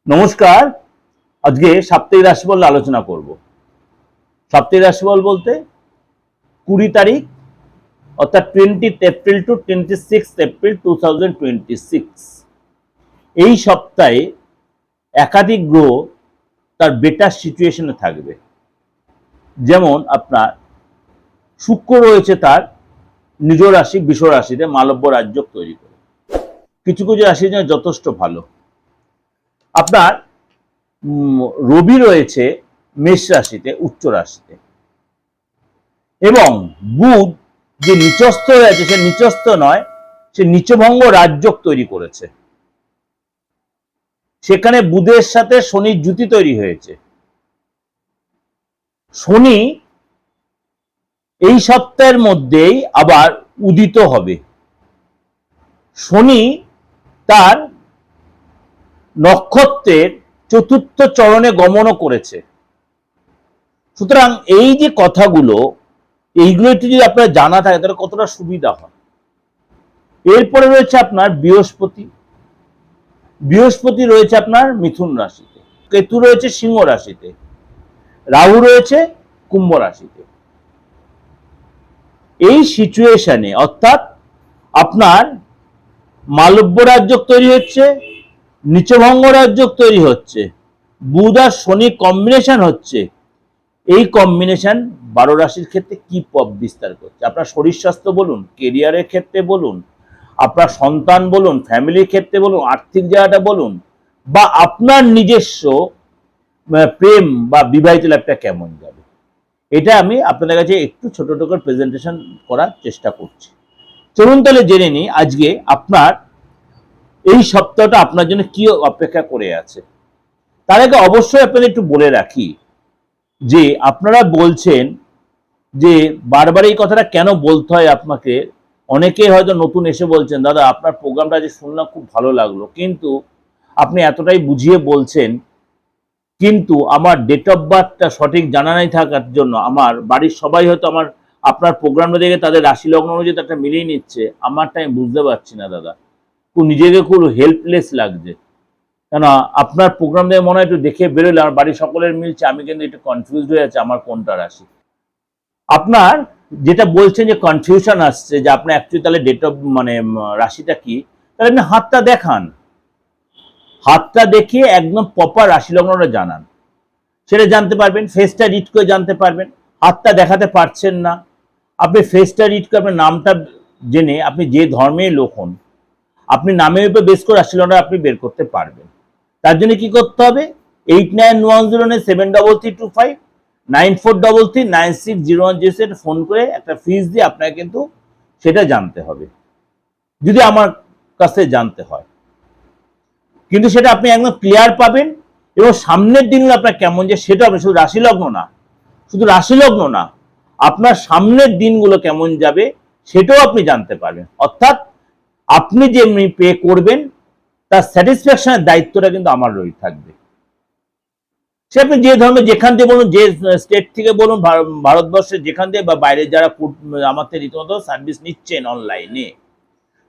নমস্কার। আজকে সাপ্তাহিক রাশিফল আলোচনা করব। সাপ্তাহিক রাশিফল বলতে 20 তারিখ অর্থাৎ 20 এপ্রিল টু 26 এপ্রিল 2026 এই সপ্তাহে একাধিক গ্রহ তার বেটার সিচুয়েশনে থাকবে। যেমন আপনার শুক্র রয়েছে তার নিজ রাশি বৃষ রাশিতে মালব্য রাজ্য তৈরি করে, কিছু কিছু রাশির জন্য যথেষ্ট ভালো। আপনার রবি রয়েছে মেষ রাশিতে উচ্চ রাশিতে, এবং বুধ যে নিচস্থ রয়েছে সে নিচস্থ নয়, সে নিচভঙ্গ রাজ্য তৈরি করেছে। সেখানে বুধের সাথে শনির জুতি তৈরি হয়েছে। শনি এই সপ্তাহের মধ্যেই আবার উদিত হবে। শনি তার নক্ষত্রের চতুর্থ চরণে গমনও করেছে। সুতরাং এই যে কথাগুলো, এইগুলো একটু যদি আপনার জানা থাকে তাহলে কতটা সুবিধা হয়। এরপরে রয়েছে আপনার বৃহস্পতি। বৃহস্পতি রয়েছে আপনার মিথুন রাশিতে, কেতু রয়েছে সিংহ রাশিতে, রাহু রয়েছে কুম্ভ রাশিতে। এই সিচুয়েশনে অর্থাৎ আপনার মালব্য রাজ্য তৈরি হচ্ছে, নিচভঙ্গ রাজ্য তৈরি হচ্ছে, বুধ আর শনি কম্বিনেশন হচ্ছে। এই কম্বিনেশন 12 রাশির ক্ষেত্রে কি প্রভাব বিস্তার করছে? আপনার শরীর স্বাস্থ্য বলুন, কেরিয়ারের ক্ষেত্রে বলুন, আপনার সন্তান বলুন, ফ্যামিলির ক্ষেত্রে বলুন, আর্থিক জায়গাটা বলুন, বা আপনার নিজস্ব প্রেম বা বিবাহিত লাইফটা কেমন যাবে, এটা আমি আপনাদের কাছে একটু ছোট ছোট করে প্রেজেন্টেশন করার চেষ্টা করছি। চলুন তাহলে জেনে নিই আজকে আপনার এই সপ্তাহটা আপনার জন্য কি অপেক্ষা করে আছে। তার আগে অবশ্যই আপনাদের একটু বলে রাখি যে আপনারা বলছেন যে বারবার এই কথাটা কেন বলতে হয় আপনাকে। অনেকেই হয়তো নতুন এসে বলছেন, দাদা আপনার প্রোগ্রামটা আজ শুনলাম, খুব ভালো লাগলো, কিন্তু আপনি এতটাই বুঝিয়ে বলছেন, কিন্তু আমার ডেট অফ বার্থটা সঠিক জানা নাই থাকার জন্য আমার বাড়ির সবাই হয়তো আপনার প্রোগ্রামটা দেখে তাদের রাশি লগ্ন অনুযায়ী একটা মিলিয়ে নিচ্ছে, আমারটা আমি বুঝতে পারছি না দাদা। নিজেকে খুব হেল্পলেস লাগছে, কেন আপনার প্রোগ্রাম দেখে মনে হয় একটু দেখে বেরোলে আমার বাড়ির সকলের মিলছে, আমি কিন্তু একটু কনফিউজড হয়ে যাচ্ছে আমার কোনটা রাশি। আপনার যেটা বলছেন যে কনফিউশন আসছে যে আপনার অ্যাকচুয়ালি তাহলে ডেট অফ রাশিটা কি, তাহলে আপনি হাতটা দেখান, হাতটা দেখিয়ে একদম প্রপার রাশি লগ্নটা জানান, সেটা জানতে পারবেন। ফেসটা রিড করে জানতে পারবেন। হাতটা দেখাতে পারছেন না, আপনি ফেসটা রিড করে আপনার নামটা জেনে আপনি যে ধর্মের লোক হন, আপনি নামের উপর বেস করে রাশি লগ্নটা আপনি বের করতে পারবেন। তার জন্য কি করতে হবে? 8910733259 94339601 ফোন করে একটা ফিস দিয়ে আপনাকে কিন্তু সেটা জানতে হবে, যদি আমার কাছে জানতে হয়। কিন্তু সেটা আপনি একদম ক্লিয়ার পাবেন, এবং সামনের দিনগুলো আপনার কেমন যে সেটা আপনি শুধু রাশি লগ্ন না, আপনার সামনের দিনগুলো কেমন যাবে সেটাও আপনি জানতে পারবেন। অর্থাৎ আপনি যে পে করবেন তার স্যাটিসফ্যাকশনের দায়িত্বটা কিন্তু আমার রয়ে থাকবে। সে আপনি যে ধরনের যেখান থেকে বলুন, যে স্টেট থেকে বলুন, ভারতবর্ষের যেখান থেকে বা বাইরে যারা আমার থেকে রীতিমতো সার্ভিস নিচ্ছেন অনলাইনে,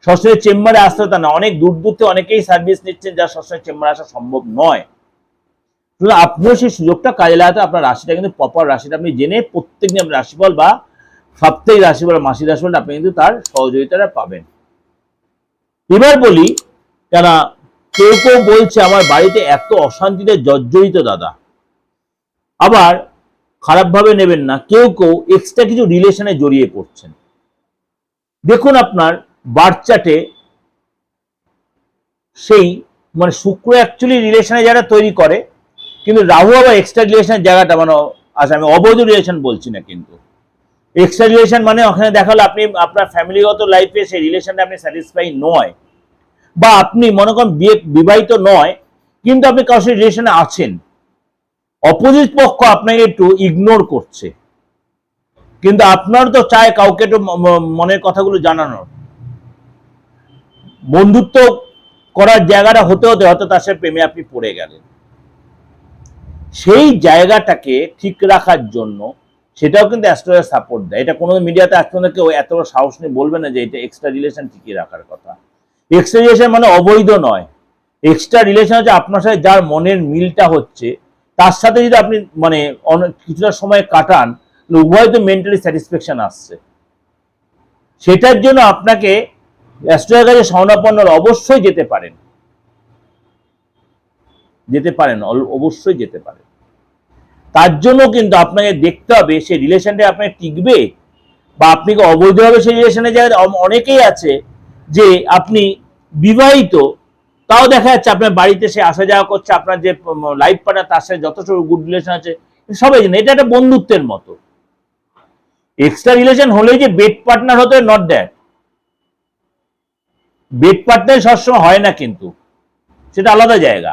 সরাসরি চেম্বারে আসতে তা না, অনেক দূর দূর থেকে অনেকেই সার্ভিস নিচ্ছেন যা সরাসরি চেম্বারে আসা সম্ভব নয়। আপনিও সেই সুযোগটা কাজে লাগাতে আপনার রাশিটা কিন্তু প্রপার রাশিটা আপনি জেনে প্রত্যেকদিন আপনার রাশিফল বা সাপ্তাহিক রাশিফল মাসিক রাশিফলটা আপনি কিন্তু তার সহযোগিতাটা পাবেন। এবার বলি, কেন কেউ কেউ বলছে আমার বাড়িতে এত অশান্তিতে জর্জরিত দাদা, আবার খারাপভাবে নেবেন না, কেউ কেউ এক্সট্রা কিছু রিলেশনে জড়িয়ে পড়ছেন। দেখুন আপনার বার্থ চার্টে সেই শুক্র অ্যাকচুয়ালি রিলেশনে যারা তৈরি করে, কিন্তু রাহু আবার এক্সট্রা রিলেশনের জায়গাটা আচ্ছা আমি অবৈধ রিলেশন বলছি না, কিন্তু এক্সট্রা রিলেশন ওখানে দেখালো আপনি আপনার ফ্যামিলিগত লাইফে সেই রিলেশনে আপনি স্যাটিসফাই নয়, বা আপনি মনে করেন বিবাহিত নয় কিন্তু আপনি কারোর সাথে রিলেশনে আছেন, অপোজিট পক্ষ আপনাকে একটু ইগনোর করছে, কিন্তু আপনার তো চায় কাউকে একটু মনের কথাগুলো জানানোর, বন্ধুত্ব করার জায়গাটা হতে হতে হয়তো তার সাথে প্রেমে আপনি পড়ে গেলেন। সেই জায়গাটাকে ঠিক রাখার জন্য সেটাও কিন্তু অ্যাস্ট্রোলজার সাপোর্ট দেয়। এটা কোনো মিডিয়াতে অ্যাস্ট্রোলজার কেউ এত সাহস নিয়ে বলবে না যে এটা এক্সট্রা রিলেশন ঠিকই রাখার কথা। এক্সট্রা রিলেশন অবৈধ নয়, এক্সট্রা রিলেশন হচ্ছে আপনার সাথে যার মনের মিলটা হচ্ছে তার সাথে যদি আপনি মানে কিছুটা সময় কাটান, উভয় তো মেন্টালি স্যাটিসফ্যাকশন আসছে। সেটার জন্য আপনাকে অ্যাস্ট্রোলজারের কাছে শরণাপন্ন অবশ্যই যেতে পারেন, অবশ্যই যেতে পারেন। তার জন্য কিন্তু আপনাকে দেখতে হবে সেই রিলেশনটা আপনার টিকবে, বা আপনি কি অবৈধভাবে সেই রিলেশনে যায়। অনেকেই আছে যে আপনি বিবাহিত, তাও দেখা যাচ্ছে আপনার বাড়িতে সে আসা যাওয়া করছে, আপনার যে লাইফ পার্টনার তার সাথে যথেষ্ট গুড রিলেশন আছে, সবাই জানে এটা একটা বন্ধুত্বের মতো। এক্সট্রা রিলেশন হলেই যে বেড পার্টনার হতে, নট দ্যাট। বেড পার্টনার সবসময় হয় না, কিন্তু সেটা আলাদা জায়গা।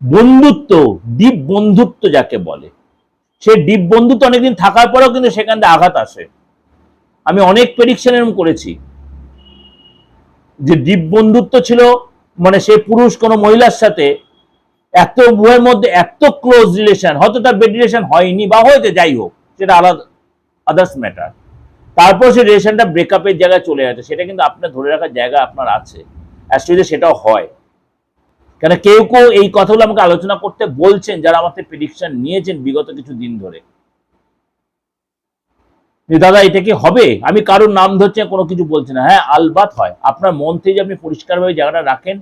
বন্ধুত্ব, ডিপ বন্ধুত্ব যাকে বলে, সে ডিপ বন্ধুত্ব অনেকদিন থাকার পরেও কিন্তু সেখান থেকে আঘাত আসে। আমি অনেক প্রেডিকশন এরকম করেছি যে ডিপ বন্ধুত্ব ছিল মানে সে পুরুষ কোনো মহিলার সাথে এত উভয়ের মধ্যে এত ক্লোজ রিলেশন, হয়তো তার বেড রিলেশন হয়নি বা হয়েছে, যাই হোক সেটা আলাদা, আদার্স ম্যাটার। তারপর সে রিলেশনটা ব্রেকআপের জায়গায় চলে যাচ্ছে, সেটা কিন্তু আপনার ধরে রাখার জায়গা আপনার আছে। অ্যাকচুয়ালি সেটাও হয়, কেন কেউ কেউ এই কথাগুলো আমাকে আলোচনা করতে বলছেন যারা আমার থেকে প্রেডিকশন নিয়েছেন বিগত কিছু দিন ধরে। দাদা এটা কি হবে, আমি কারোর নাম ধরছি কোনো কিছু বলছি না। হ্যাঁ আলবাত হয়, আপনার মন থেকে আপনি পরিষ্কারভাবে জায়গাটা রাখেন,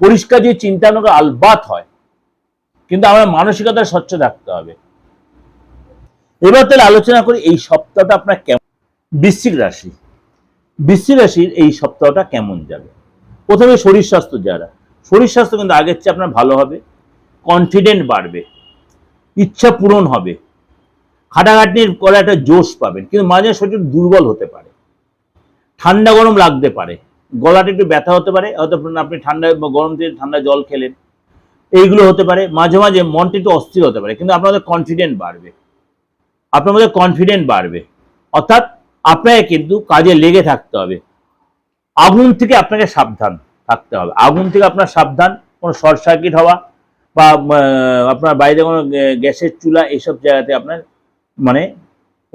পরিষ্কার যে চিন্তা ভাবনা আলবাত হয়, কিন্তু আমার মানসিকতা স্বচ্ছ থাকতে হবে। এবার তাহলে আলোচনা করি এই সপ্তাহটা আপনার কেমন। বৃশ্চিক রাশি, বৃশ্চিক রাশির এই সপ্তাহটা কেমন যাবে। প্রথমে শরীর স্বাস্থ্য, যারা শরীর স্বাস্থ্য কিন্তু আগের চেয়ে আপনার ভালো হবে, কনফিডেন্ট বাড়বে, ইচ্ছা পূরণ হবে, খাটাখাটনির করে একটা জোশ পাবেন, কিন্তু মাঝে শরীর দুর্বল হতে পারে, ঠান্ডা গরম লাগতে পারে, গলাটা একটু ব্যথা হতে পারে, হয়তো আপনি ঠান্ডা গরম থেকে ঠান্ডা জল খেলেন, এইগুলো হতে পারে। মাঝে মাঝে মনটা একটু অস্থির হতে পারে, কিন্তু আপনাদের কনফিডেন্ট বাড়বে, আপনার মধ্যে কনফিডেন্ট বাড়বে। অর্থাৎ আপনাকে কিন্তু কাজে লেগে থাকতে হবে। আগুন থেকে আপনাকে সাবধান থাকতে হবে, আগুন থেকে আপনার সাবধান, কোনো শর্ট সার্কিট হওয়া বা আপনার বাড়িতে কোনো গ্যাসের চুলা, এইসব জায়গাতে আপনার মানে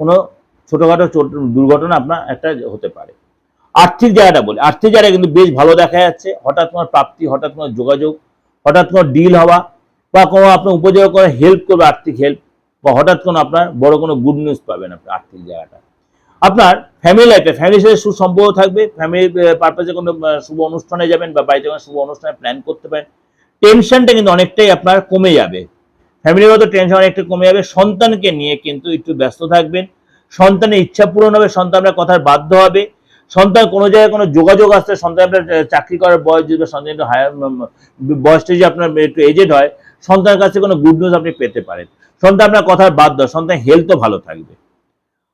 কোনো ছোটখাটো দুর্ঘটনা আপনার একটা হতে পারে। আর্থিক জায়গাটা বলি, আর্থিক জায়গাটা কিন্তু বেশ ভালো দেখা যাচ্ছে। হঠাৎ কোনো প্রাপ্তি, হঠাৎ কোনো যোগাযোগ, হঠাৎ কোনো ডিল হওয়া, বা কোনো আপনার উপযোগ করে হেল্প করবে, আর্থিক হেল্প, বা হঠাৎ কোনো আপনার বড় কোনো গুড নিউজ পাবেন আপনার আর্থিক জায়গাটা। আপনার ফ্যামিলি লাইফে ফ্যামিলির সাথে সুসম্পর্ক থাকবে, ফ্যামিলি পারপাসে কোনো শুভ অনুষ্ঠানে যাবেন বা বাড়িতে কোনো শুভ অনুষ্ঠানে প্ল্যান করতে পারেন। টেনশনটা কিন্তু অনেকটাই আপনার কমে যাবে, ফ্যামিলিগত টেনশন অনেকটা কমে যাবে। সন্তানকে নিয়ে কিন্তু একটু ব্যস্ত থাকবেন, সন্তানের ইচ্ছা পূরণ হবে, সন্তান আপনার কথার বাধ্য হবে, সন্তান কোনো জায়গায় কোনো যোগাযোগ আসতে, সন্তান আপনার চাকরি করার বয়স যদি, সন্তান একটু হায়ার বয়সটা যদি আপনার একটু এজেড হয়, সন্তানের কাছে কোনো গুড নিউজ আপনি পেতে পারেন, সন্তান আপনার কথার বাধ্য, সন্তান হেলথও ভালো থাকবে।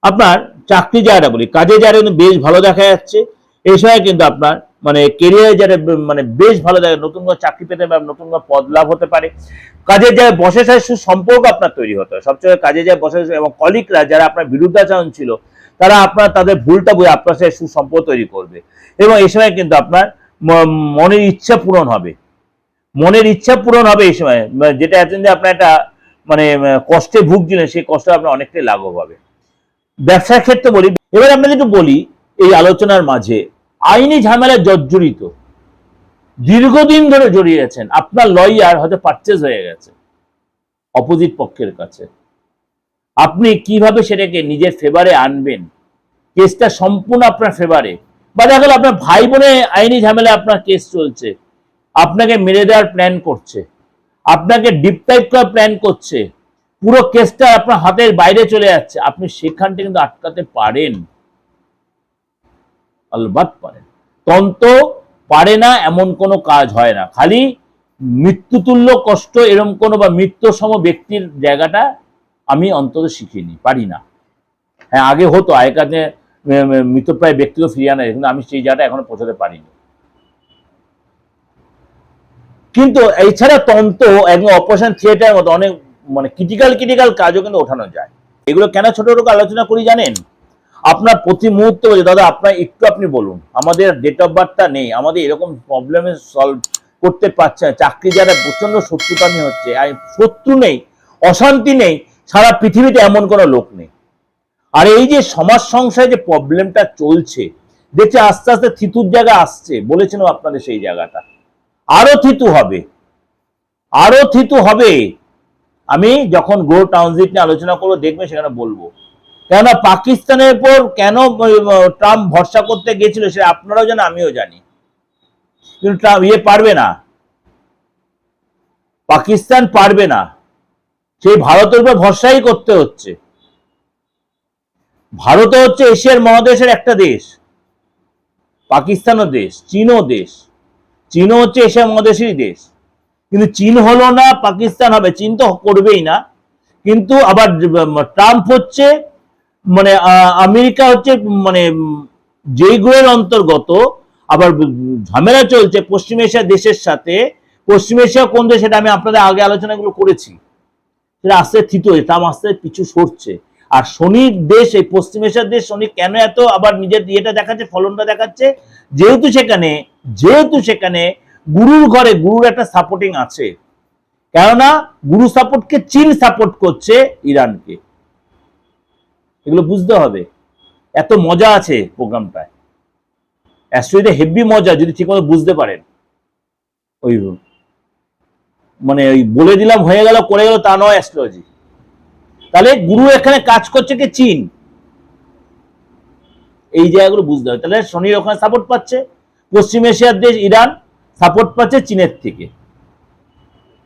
আপনার চাকরি জায়গাটা বলি, কাজের জায়গাটা কিন্তু বেশ ভালো দেখা যাচ্ছে। এই সময় কিন্তু আপনার মানে কেরিয়ারের জায়গাটা মানে বেশ ভালো দেখা, নতুন করে চাকরি পেতে পারেন, নতুন করে পদ লাভ হতে পারে। কাজের জায়গায় বসের সাথে সুসম্পর্ক আপনার তৈরি হতে হয় সবচেয়ে, কাজের জায়গায় বসে, এবং কলিগরা যারা আপনার বিরুদ্ধাচরণ ছিল তারা আপনার তাদের ভুলটা বুঝে আপনার সাথে সুসম্পর্ক তৈরি করবে। এবং এই সময় কিন্তু আপনার মনের ইচ্ছা পূরণ হবে, মনের ইচ্ছা পূরণ হবে এই সময়, যেটা এতদিন যে আপনার একটা মানে কষ্টে ভুগছিলেন, সেই কষ্ট আপনার অনেকটাই লাঘব হবে। ব্যবসার ক্ষেত্রে বলি, এবার আপনাদের একটু বলি এই আলোচনার মাঝে, আইনি ঝামেলায় জর্জরিত, দীর্ঘদিন ধরে জড়িয়ে আছেন, আপনার লয়ার হয়তো পারচেজ হয়ে গেছে অপোজিট পক্ষের কাছে, আপনি কিভাবে সেটাকে নিজের ফেভারে আনবেন, কেসটা সম্পূর্ণ আপনার ফেভারে, বা দেখা গেল আপনার ভাই বোনের আইনি ঝামেলা, আপনার কেস চলছে, আপনাকে মেরে দেওয়ার প্ল্যান করছে, আপনাকে ডিপ্রাইভ করার প্ল্যান করছে, পুরো কেসটা আপনার হাতের বাইরে চলে যাচ্ছে, আপনি সেখানটা কিন্তু আটকাতে পারেন, আলবাত পারেন। তন্ত্র পারে না এমন কোনো কাজ হয় না, খালি মৃত্যুতুল্য কষ্ট এরকম কোনো বা মৃত্যুসম ব্যক্তির জায়গাটা আমি অন্তত শিখিনি, পারি না। হ্যাঁ আগে হতো, আগেকার মৃতপ্রায় ব্যক্তিকে ফিরিয়ে আনা, কিন্তু আমি সেই জায়গাটা এখনো পৌঁছাতে পারিনি। কিন্তু এছাড়া তন্ত্র একদম অপারেশন থিয়েটারের মতো অনেক মানে ক্রিটিক্যাল কাজও কিন্তু ওঠানো যায়। এগুলো কেন ছোট ছোট আলোচনা করি জানেন, আপনার প্রতি মুহূর্তে বলছে দাদা আপনার একটু আপনি বলুন, আমাদের ডেট অফ বার্থটা নেই, আমাদের এরকম প্রবলেমে সলভ করতে পারছে না, চাকরি যারা প্রচন্ড শত্রুতামি হচ্ছে, শত্রু নেই, অশান্তি নেই, সারা পৃথিবীতে এমন কোনো লোক নেই। আর এই যে সমাজ সংসারে যে প্রবলেমটা চলছে, দেখছে আস্তে আস্তে থিতুর জায়গা আসছে, বলেছিলাম আপনাদের সেই জায়গাটা, আরো থিতু হবে, আরো থিতু হবে। আমি যখন গো ট্রানজিট নিয়ে আলোচনা করবো দেখবেন, সেখানে বলবো। কেননা পাকিস্তানের উপর কেন ট্রাম্প ভরসা করতে গিয়েছিল সেটা আপনারাও জানেন, আমিও জানি। কিন্তু ট্রাম্প পারবে না, পাকিস্তান পারবে না, সেই ভারতের উপর ভরসাই করতে হচ্ছে। ভারত হচ্ছে এশিয়ার মহাদেশের একটা দেশ, পাকিস্তানও দেশ, চীনও দেশ। চীনও হচ্ছে এশিয়া মহাদেশেরই দেশ, কিন্তু চীন হলো না, পাকিস্তান হবে। চীন তো করবেই না, কিন্তু আবার ট্রাম্প হচ্ছে মানে আমেরিকা হচ্ছে মানে যেইগুলোর অন্তর্গত। আবার ঝামেলা চলছে পশ্চিম এশিয়া দেশের সাথে। পশ্চিম এশিয়া কোন দেশ সেটা আমি আপনাদের আগে আলোচনাগুলো করেছি। সেটা আস্তে থিত হয়ে ট্রাম্প আস্তে পিছু সরছে। আর শনির দেশ, এই পশ্চিম এশিয়ার দেশ শনি কেন এত আবার নিজের ইয়েটা দেখাচ্ছে, ফলনটা দেখাচ্ছে, যেহেতু সেখানে গুরুর ঘরে গুরুর একটা সাপোর্টিং আছে। কেননা গুরু সাপোর্টকে চীন সাপোর্ট করছে ইরানকে। এগুলো বুঝতে হবে। এত মজা আছে প্রোগ্রামটায়, অ্যাস্ট্রোলজিতে হেভি মজা, যদি ঠিকমতো বুঝতে পারেন। ওই মানে ওই বলে দিলাম হয়ে গেল করে গেল তা নয় অ্যাস্ট্রোলজি। তাহলে গুরু এখানে কাজ করছে কি চীন, এই জায়গাগুলো বুঝতে হবে। তাহলে শনির ওখানে সাপোর্ট পাচ্ছে, পশ্চিম এশিয়ার দেশ ইরান সাপোর্ট পাচ্ছে চীনের থেকে।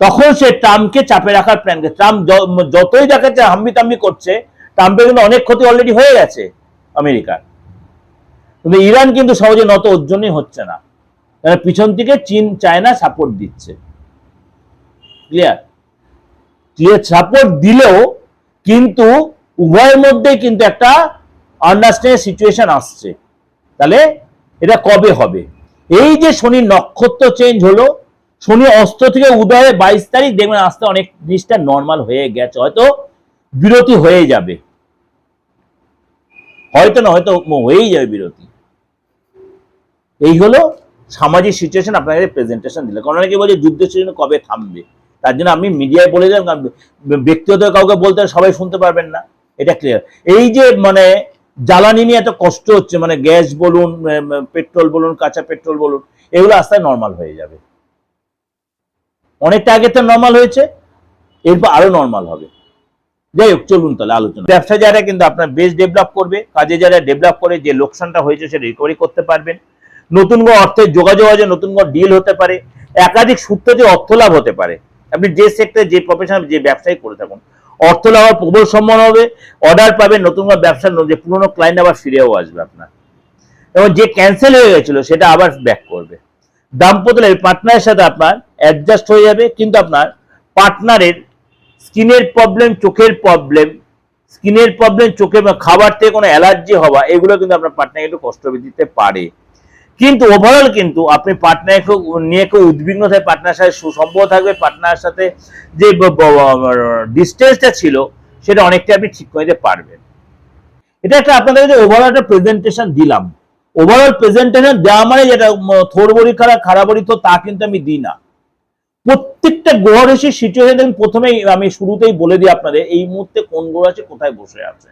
তখন সে ট্রাম্পকে চাপে রাখার প্ল্যান করে। ট্রাম্প যতই দেখাচ্ছে হাম্বি তাম্বি করছে, ট্রাম্পের কিন্তু অনেক ক্ষতি অলরেডি হয়ে গেছে আমেরিকার। কিন্তু ইরান কিন্তু সহজে নত ওর জন্যই হচ্ছে না, কারণ পিছন থেকে চীন চায়না সাপোর্ট দিচ্ছে। ক্লিয়ার? সাপোর্ট দিলেও কিন্তু উভয়ের মধ্যে কিন্তু একটা আন্ডারস্ট্যান্ডিং সিচুয়েশন আসছে। তাহলে এটা কবে হবে? এই যে শনির নক্ষত্র চেঞ্জ হলো, শনি অস্ত থেকে উদয়ে 22 তারিখ, দেখবেন আস্তে অনেক জিনিসটা নর্মাল হয়ে গেছে। হয়তো বিরতি হয়ে যাবে, হয়তো না, হয়তো হয়েই যাবে বিরতি। এই হলো সামাজিক সিচুয়েশন আপনাদের প্রেজেন্টেশন দিলে। কারণ অনেকে বলছে যুদ্ধ সিজন কবে থামবে, তার জন্য আমি মিডিয়ায় বলে দিলাম, ব্যক্তিগত কাউকে বলতে সবাই শুনতে পারবেন না, এটা ক্লিয়ার। এই যে মানে জ্বালানি নিয়ে এত কষ্ট হচ্ছে, মানে গ্যাস বলুন, পেট্রোল বলুন, কাঁচা পেট্রোল বলুন, এগুলো আস্তে নর্মাল হয়ে যাবে। অনেকটা আগে তো নর্মাল হয়েছে, এরপর আরো নর্মাল হবে। যাই হোক, চলুন তাহলে আলোচনা। ব্যবসা যারা কিন্তু আপনার বেশ ডেভেলপ করবে, কাজে যারা ডেভেলপ করে যে লোকসানটা হয়েছে সেটা রিকভারি করতে পারবেন। নতুন কোনো অর্থের যোগাযোগ আছে, নতুন কোনো ডিল হতে পারে, একাধিক সূত্র দিয়ে অর্থ লাভ হতে পারে। আপনি যে সেক্টরে, যে প্রফেশন, যে ব্যবসায় করে থাকুন, অর্থ লাভ হওয়ার প্রবল সম্ভাবনা হবে। অর্ডার পাবেন, নতুন কোনো ব্যবসার যে পুরোনো ক্লায়েন্ট আবার ফিরেও আসবে আপনার, এবং যে ক্যান্সেল হয়ে গেছিল সেটা আবার ব্যাক করবে। দাম্পত্য পার্টনারের সাথে আপনার অ্যাডজাস্ট হয়ে যাবে, কিন্তু আপনার পার্টনারের স্কিনের প্রবলেম, চোখের প্রবলেম, চোখে খাবার থেকে কোনো অ্যালার্জি হওয়া, এগুলো কিন্তু আপনার পার্টনারকে একটু কষ্ট দিতে পারে। কিন্তু ওভারঅল কিন্তু আপনি পার্টনারকে নিয়ে কেউ উদ্বিগ্ন থাকে, পার্টনার সাথে সুসম্পর্ক থাকবে, পার্টনারের সাথে যে ডিস্টেন্সটা ছিল সেটা অনেকটা আপনি ঠিক করে দিতে পারবেন। এটা একটা আপনাদের কাছে ওভারঅল একটা প্রেজেন্টেশন দিলাম। ওভারঅল প্রেজেন্টেশন দেওয়া মানে যেটা থোড়বড়ি খারাপড়ি তো তা কিন্তু আমি দিই না। প্রত্যেকটা গ্রহ রাশির সিচুয়েশন প্রথমেই আমি শুরুতেই বলে দিই আপনাদের, এই মুহূর্তে কোন গ্রহ রাশি কোথায় বসে আছে।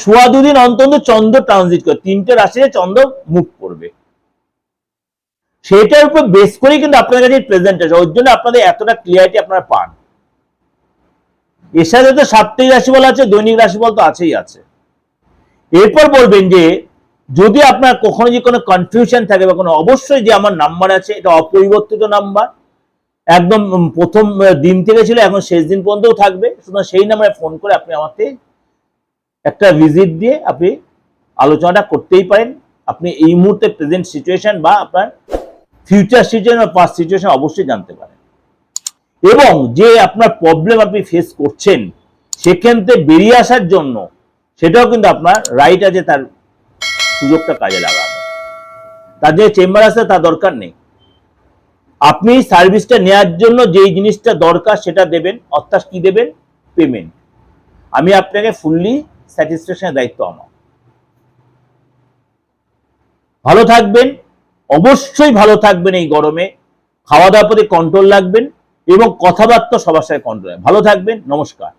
সোয়া দুদিন অন্তত চন্দ্র ট্রানজিট করে, 3টে রাশিতে চন্দ্র মুভ করবে, সেটার উপর বেস করেই কিন্তু আপনাদের কাছে প্রেজেন্টেশন। ওর জন্য আপনাদের এতটা ক্লিয়ারিটি আপনারা পান। এর সাথে তো সাপ্তাহিক রাশিফল আছে, দৈনিক রাশিফল তো আছেই আছে। এরপর বলবেন যে যদি আপনার কখনো যে কোনো কনফিউশন থাকে বা কোনো, অবশ্যই যে আমার নাম্বার আছে, এটা অপরিবর্তিত নাম্বার, একদম প্রথম দিন থেকে ছিল, এখন শেষ দিন পর্যন্তও থাকবে। সুতরাং সেই নাম্বারে ফোন করে আপনি আমাকে একটা ভিজিট দিয়ে আপনি আলোচনাটা করতেই পারেন। আপনি এই মুহূর্তে প্রেজেন্ট সিচুয়েশন বা আপনার ফিউচার সিচুয়েশন বা পাস্ট সিচুয়েশন অবশ্যই জানতে পারেন, এবং যে আপনার প্রবলেম আপনি ফেস করছেন সেখান থেকে বেরিয়ে আসার জন্য সেটাও কিন্তু আপনার রাইট আছে, তার সুযোগটা কাজে লাগানো। তার যে চেম্বার আছে তার দরকার নেই। আপনি সার্ভিসটা নেওয়ার জন্য যেই জিনিসটা দরকার সেটা দেবেন, অর্থাৎ কি দেবেন? পেমেন্ট। আমি আপনাকে ফুললি স্যাটিসফ্যাকশনের দায়িত্ব আমার। ভালো থাকবেন, অবশ্যই ভালো থাকবেন। এই গরমে খাওয়া দাওয়ার প্রতি কন্ট্রোল রাখবেন এবং কথাবার্তা সবার সাথে কন্ট্রোল। ভালো থাকবেন, নমস্কার।